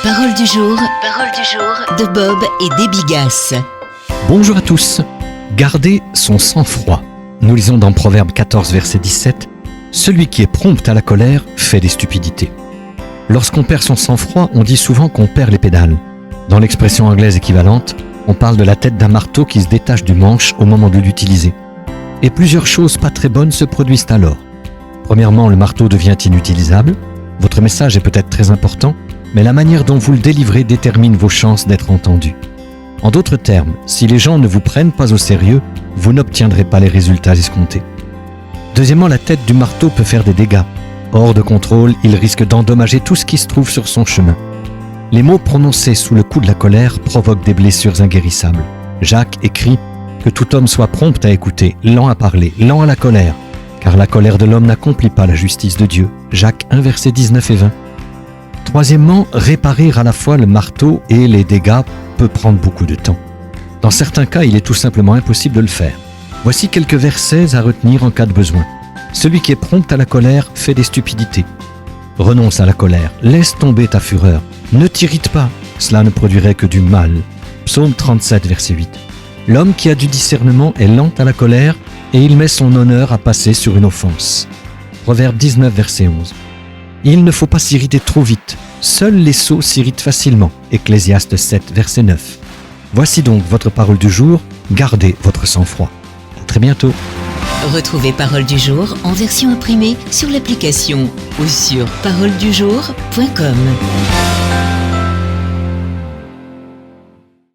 Parole du jour de Bob et des Bigasses. Bonjour à tous. Gardez son sang-froid. Nous lisons dans Proverbe 14, verset 17, « Celui qui est prompt à la colère fait des stupidités. » Lorsqu'on perd son sang-froid, on dit souvent qu'on perd les pédales. Dans l'expression anglaise équivalente, on parle de la tête d'un marteau qui se détache du manche au moment de l'utiliser. Et plusieurs choses pas très bonnes se produisent alors. Premièrement, le marteau devient inutilisable. Votre message est peut-être très important, mais la manière dont vous le délivrez détermine vos chances d'être entendu. En d'autres termes, si les gens ne vous prennent pas au sérieux, vous n'obtiendrez pas les résultats escomptés. Deuxièmement, la tête du marteau peut faire des dégâts. Hors de contrôle, il risque d'endommager tout ce qui se trouve sur son chemin. Les mots prononcés sous le coup de la colère provoquent des blessures inguérissables. Jacques écrit que tout homme soit prompt à écouter, lent à parler, lent à la colère, car la colère de l'homme n'accomplit pas la justice de Dieu. Jacques 1, versets 19 et 20. Troisièmement, réparer à la fois le marteau et les dégâts peut prendre beaucoup de temps. Dans certains cas, il est tout simplement impossible de le faire. Voici quelques versets à retenir en cas de besoin. Celui qui est prompt à la colère fait des stupidités. Renonce à la colère, laisse tomber ta fureur. Ne t'irrite pas, cela ne produirait que du mal. Psaume 37, verset 8. L'homme qui a du discernement est lent à la colère et il met son honneur à passer sur une offense. Proverbe 19, verset 11. Il ne faut pas s'irriter trop vite. Seuls les sots s'irritent facilement. Ecclésiaste 7, verset 9. Voici donc votre parole du jour. Gardez votre sang-froid. À très bientôt. Retrouvez Parole du jour en version imprimée sur l'application ou sur paroledujour.com.